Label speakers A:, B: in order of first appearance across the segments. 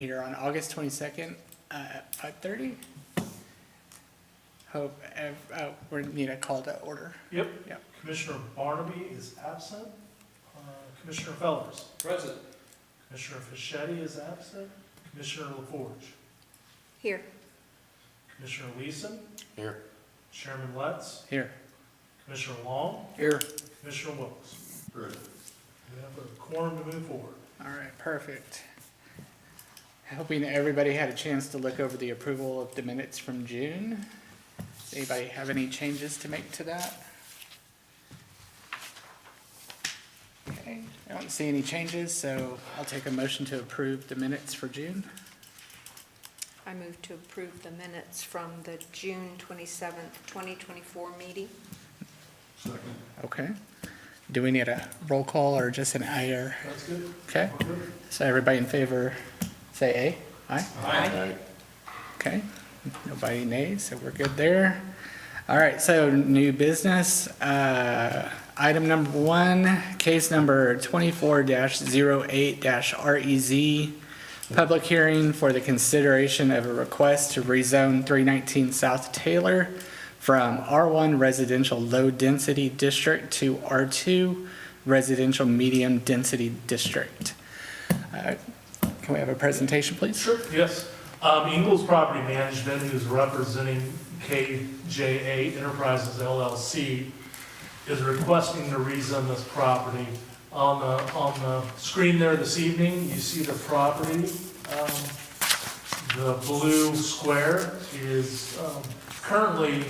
A: Here on August 22nd at 5:30. We need a call to order.
B: Yep.
A: Yep.
B: Commissioner Barnaby is absent. Commissioner Fellers.
C: Present.
B: Commissioner Fischetti is absent. Commissioner LaForge.
D: Here.
B: Commissioner Leeson.
C: Here.
B: Chairman Letts.
A: Here.
B: Commissioner Long.
A: Here.
B: Commissioner Wilkes.
C: Present.
B: We have a quorum to move forward.
A: All right, perfect. Hoping that everybody had a chance to look over the approval of the minutes from June. Does anybody have any changes to make to that? Okay, I don't see any changes, so I'll take a motion to approve the minutes for June.
D: I move to approve the minutes from the June 27th, 2024 meeting.
C: Second.
A: Okay. Do we need a roll call or just an aye?
B: That's good.
A: Okay,
B: We're good.
A: so everybody in favor, say aye. Aye?
C: Aye.
A: Okay, nobody nays, so we're good there. All right, so new business. Item number 1, case number 24-08-REZ, public hearing for the consideration of a request to rezone 319 South Taylor from R1 Residential Low Density District to R2 Residential Medium Density District. Can we have a presentation, please?
B: Sure, yes. Ingles Property Management, who's representing KJA Enterprises LLC, is requesting to rezone this property. On the screen there this evening, you see the property. The blue square is currently,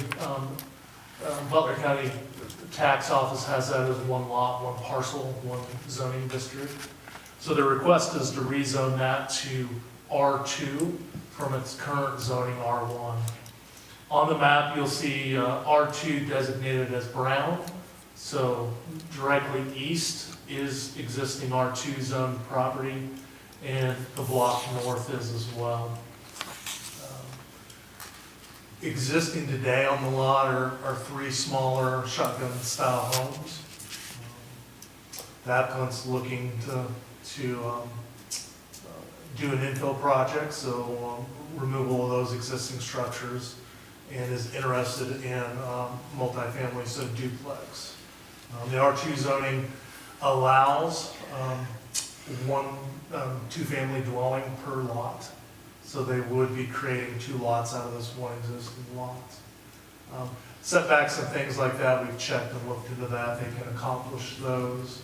B: Butler County Tax Office has that as one lot, one parcel, one zoning district. So the request is to rezone that to R2 from its current zoning R1. On the map, you'll see R2 designated as brown. So directly east is existing R2 zone property, and the block north is as well. Existing today on the lot are 3 smaller shotgun-style homes. The applicant's looking to do an infill project, so removal of those existing structures, and is interested in multifamily, so duplex. The R2 zoning allows one two-family dwelling per lot, so they would be creating 2 lots out of this one existing lot. Setbacks and things like that, we've checked and looked into that, they can accomplish those.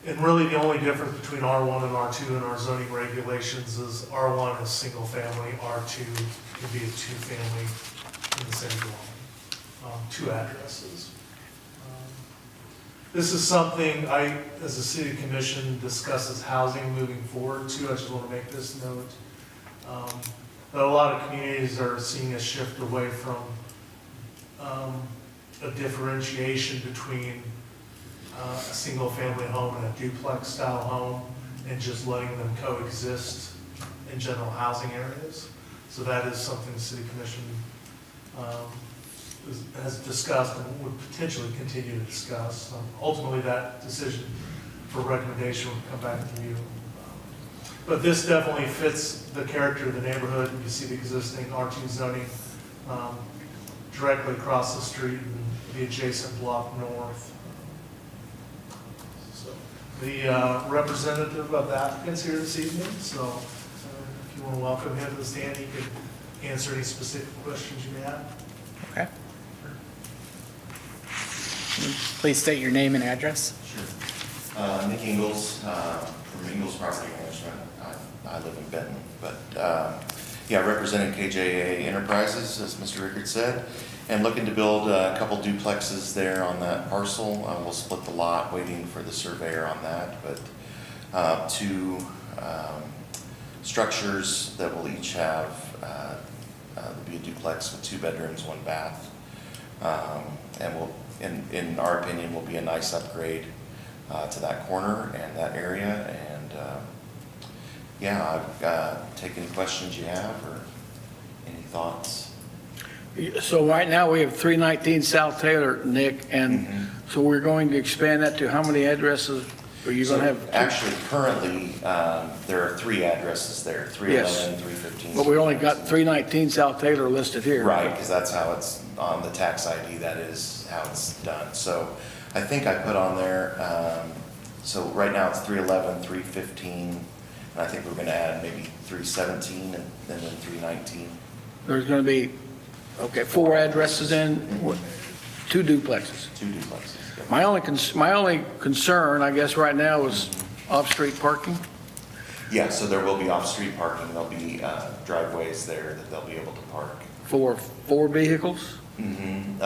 B: And really, the only difference between R1 and R2 in our zoning regulations is R1 is single family, R2 can be a 2-family in the same dwelling, 2 addresses. This is something I, as a city commission, discusses housing moving forward too. I just want to make this note. That a lot of communities are seeing a shift away from a differentiation between a single-family home and a duplex-style home, and just letting them coexist in general housing areas. So that is something the city commission has discussed and would potentially continue to discuss. Ultimately, that decision for recommendation would come back to you. But this definitely fits the character of the neighborhood. You see the existing R2 zoning directly across the street and the adjacent block north. The representative of the applicant's here this evening, so if you want to welcome him to the stand, he can answer any specific questions you may have.
A: Okay. Please state your name and address.
E: Sure. Nick Ingles, from Ingles Property Management. I live in Benton, but yeah, representing KJA Enterprises, as Mr. Rickard said, and looking to build a couple duplexes there on that parcel. We'll split the lot, waiting for the surveyor on that, but 2 structures that will each have, there'll be a duplex with 2 bedrooms, 1 bath, and will, in our opinion, will be a nice upgrade to that corner and that area. And yeah, I've take any questions you have or any thoughts.
F: So right now, we have 319 South Taylor, Nick, and so we're going to expand that to how many addresses Or you gonna have?
E: Actually, currently, there are 3 addresses there, 311, 315.
F: But we only got 319 South Taylor listed here.
E: Right, because that's how it's, on the tax ID, that is how it's done. So I think I put on there, so right now it's 311, 315, and I think we're going to add maybe 317 and then 319.
F: There's gonna be, okay, 4 addresses in, 2 duplexes.
E: 2 duplexes. Yep.
F: My only concern, I guess, right now is off-street parking.
E: Yeah, so there will be off-street parking, there'll be driveways there that they'll be able to park.
F: For 4 vehicles?
E: Mm-hmm.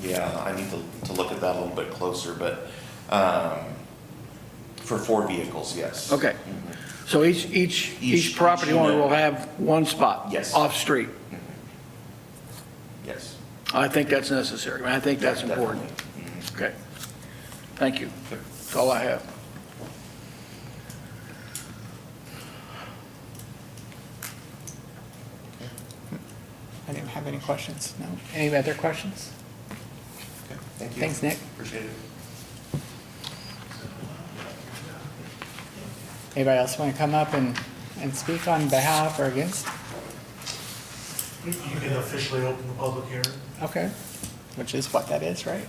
E: Yeah, I need to look at that a little bit closer, but for 4 vehicles, yes.
F: Okay.
E: Mhm.
F: So each property
E: each
F: owner
E: unit.
F: will have 1 spot?
E: Yes.
F: Off-street?
E: Yes.
F: I think that's necessary. I think that's important.
E: Definitely. Mhm.
F: Okay. Thank you.
E: Yep.
F: That's all I have.
A: I didn't have any questions, no. Any other questions?
E: Okay, thank you.
A: Thanks, Nick.
E: Appreciate it.
A: Anybody else want to come up and speak on behalf or against?
B: You can officially open the public hearing.
A: Okay, which is what that is, right?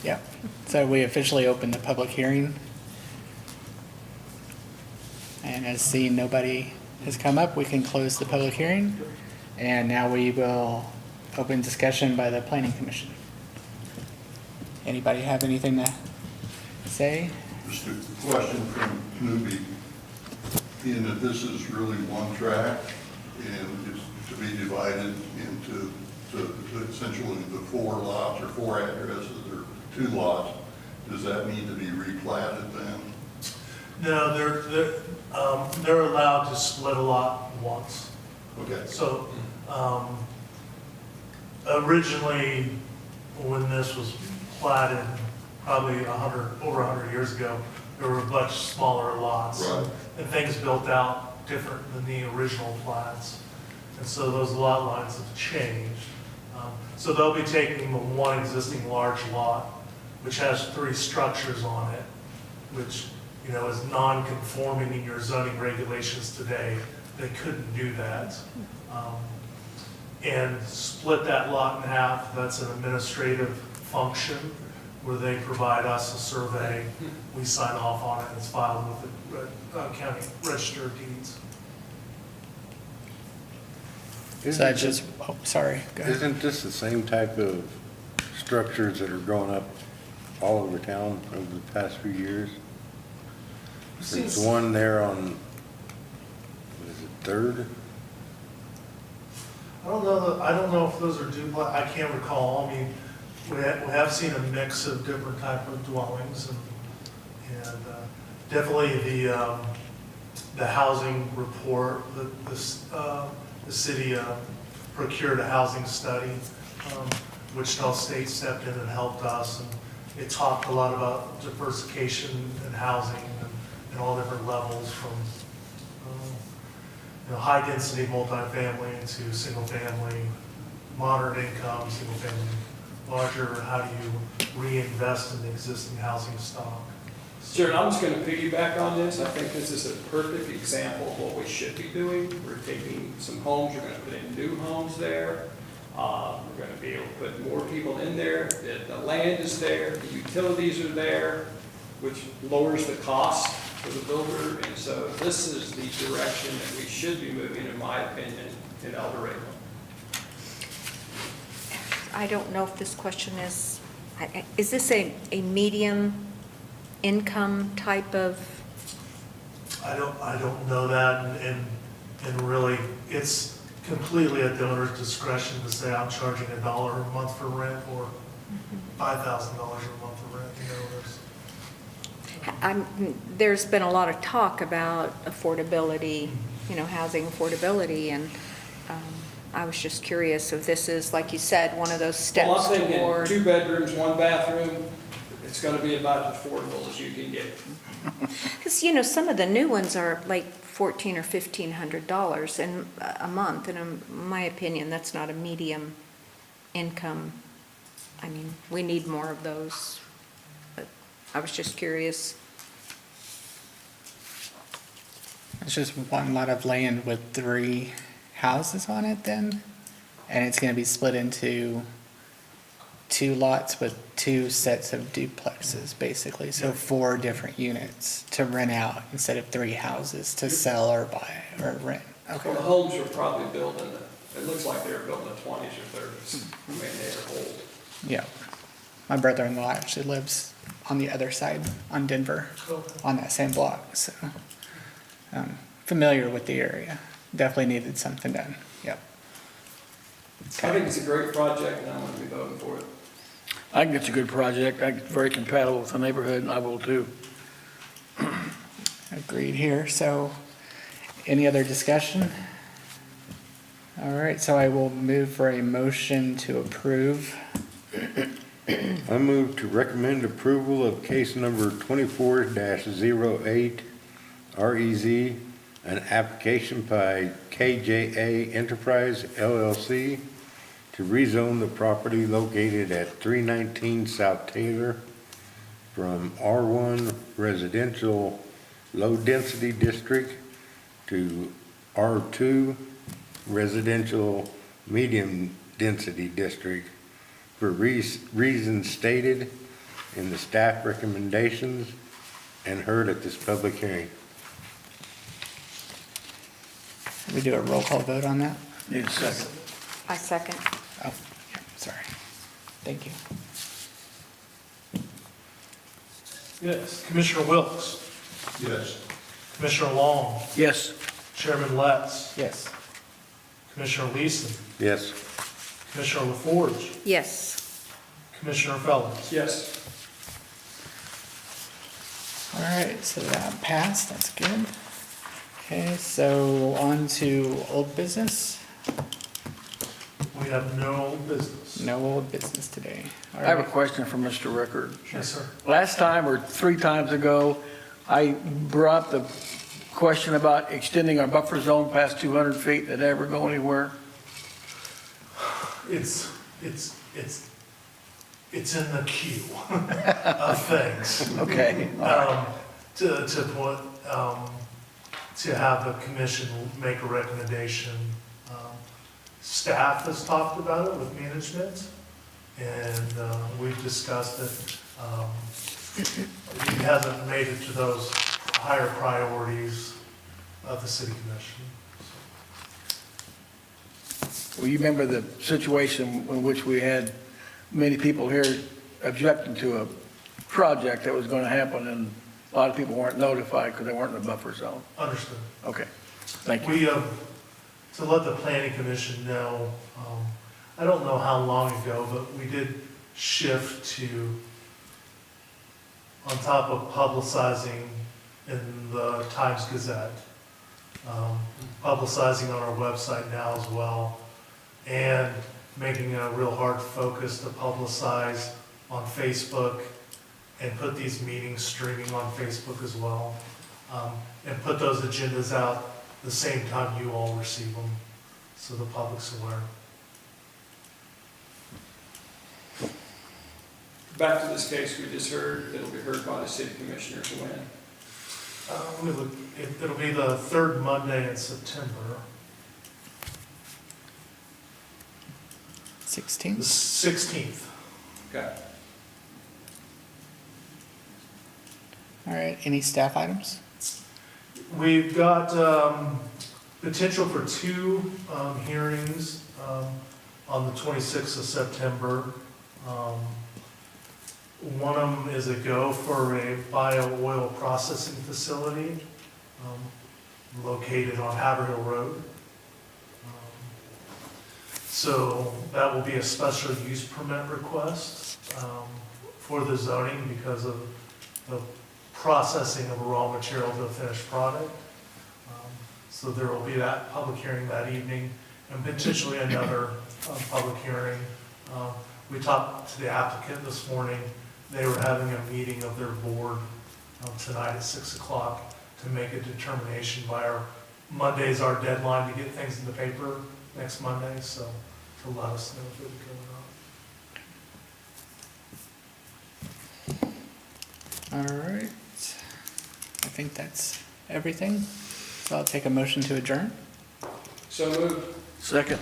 A: Yeah, so we officially open the public hearing. And as seeing nobody has come up, we can close the public hearing. And now we will open discussion by the planning commission. Anybody have anything to say?
C: Just a question from Newbie, in that this is really one track, and it's to be divided into essentially the 4 lots or 4 addresses or 2 lots. Does that need to be replatted then?
B: No, they're allowed to split a lot once.
C: Okay.
B: So, originally, when this was platted, probably over 100 years ago, there were much smaller lots.
C: Right.
B: And things built out different than the original plats. And so those lot lines have changed. So they'll be taking the one existing large lot, which has 3 structures on it, which, you know, is non-conforming in your zoning regulations today. They couldn't do that. And split that lot in half. That's an administrative function where they provide us a survey. We sign off on it, and it's filed with the county register of deeds.
A: So that's just, oh, sorry, go ahead.
G: Isn't this the same type of structures that are growing up all over town over the past few years? There's one there on, what is it, 3rd?
B: I don't know if those are duplex, I can't recall. I mean, we have seen a mix of different type of dwellings, and definitely the housing report, the city procured a housing study. Wichita State stepped in and helped us, and it talked a lot about diversification in housing and all different levels from high-density multifamily to single-family, moderate income, single-family, larger. How do you reinvest in the existing housing stock?
H: Sure, and I'm just going to piggyback on this. I think this is a perfect example of what we should be doing. We're taking some homes, we're going to put in new homes there. We're going to be able to put more people in there. The land is there, the utilities are there, which lowers the cost for the builder. And so this is the direction that we should be moving, in my opinion, in El Dorado.
D: I don't know if this question is this a medium income type of?
B: I don't know that, and really, it's completely at the owner's discretion to say, I'm charging $1 a month for rent, or $5,000 a month for rent,
D: There's been a lot of talk about affordability, housing affordability, and I was just curious if this is, like you said, one of those steps
H: Well, I'm thinking
D: toward.
H: 2 bedrooms, 1 bathroom. It's going to be about as affordable as you can get.
D: Because, some of the new ones are like $1,400 or $1,500 a month, and in my opinion, that's not a medium income. I mean, we need more of those. But I was just curious.
A: It's just one lot of land with 3 houses on it then? And it's gonna be split into 2 lots with 2 sets of duplexes, basically. So 4 different units to rent out instead of 3 houses to sell or buy or rent.
H: Well,
A: Okay,
H: the homes were probably built in it looks like they were built in the 20s or 30s. I mean, they're old.
A: yeah. My brother-in-law actually lives on the other side, on Denver, on that same block, so. Familiar with the area. Definitely needed something done, yep.
H: I think it's a great project, and I'm going to be voting for it.
F: I think it's a good project. I think it's very compatible with the neighborhood, and I will too.
A: Agreed here, so any other discussion? All right, so I will move for a motion to approve.
G: I move to recommend approval of case number 24-08 REZ, an application by KJA Enterprise LLC to rezone the property located at 319 South Taylor from R1 Residential Low Density District to R2 Residential Medium Density District for reasons stated in the staff recommendations and heard at this public hearing.
A: We do a roll call vote on that?
F: Need a second.
D: I second.
A: Oh, yeah, sorry. Thank you.
B: Yes. Commissioner Wilks,
C: Yes.
B: Commissioner Long,
F: Yes.
B: Chairman Letts,
A: Yes.
B: Commissioner Leeson,
G: Yes.
B: Commissioner LaForge,
D: Yes.
B: Commissioner Fellows.
H: Yes.
A: All right, so that passed, that's good. Okay, so on to old business.
B: We have no business.
A: No old business today. All
F: I have a
A: right.
F: question for Mr. Rickard.
B: Yes, sir.
F: Last time, or 3 times ago, I brought the question about extending our buffer zone past 200 feet. Did it ever go anywhere?
B: It's in the queue of things.
F: Okay.
B: To have the commission make a recommendation. Staff has talked about it with management, and we've discussed it. It hasn't made it to those higher priorities of the city commission.
F: Well, you remember the situation in which we had many people here objecting to a project that was going to happen, and a lot of people weren't notified because they weren't in the buffer zone.
B: Understood.
F: Okay, thank you.
B: We, to let the planning commission know, I don't know how long ago, but we did shift to, on top of publicizing in the Times Gazette, publicizing on our website now as well, and making a real hard focus to publicize on Facebook and put these meetings streaming on Facebook as well, and put those agendas out the same time you all receive them, so the public's aware.
H: Back to this case we just heard, it'll be heard by the city commissioners when?
B: It'll be the third Monday in September,
A: 16th?
B: the 16th.
H: Okay.
A: All right, any staff items?
B: We've got potential for 2 hearings on the 26th of September. One of them is a go for a bio-oil processing facility located on Haverhill Road. So that will be a special use permit request for the zoning because of the processing of a raw material to a finished product. So there will be that public hearing that evening and potentially another public hearing. We talked to the applicant this morning. They were having a meeting of their board tonight at 6 o'clock to make a determination by Monday's our deadline to get things in the paper next Monday, so to let us know if it would go or not.
A: All right. I think that's everything. So I'll take a motion to adjourn.
H: So moved.
F: Second.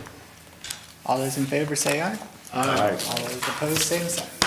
A: All those in favor say aye.
G: Aye.
A: All those opposed, same sign.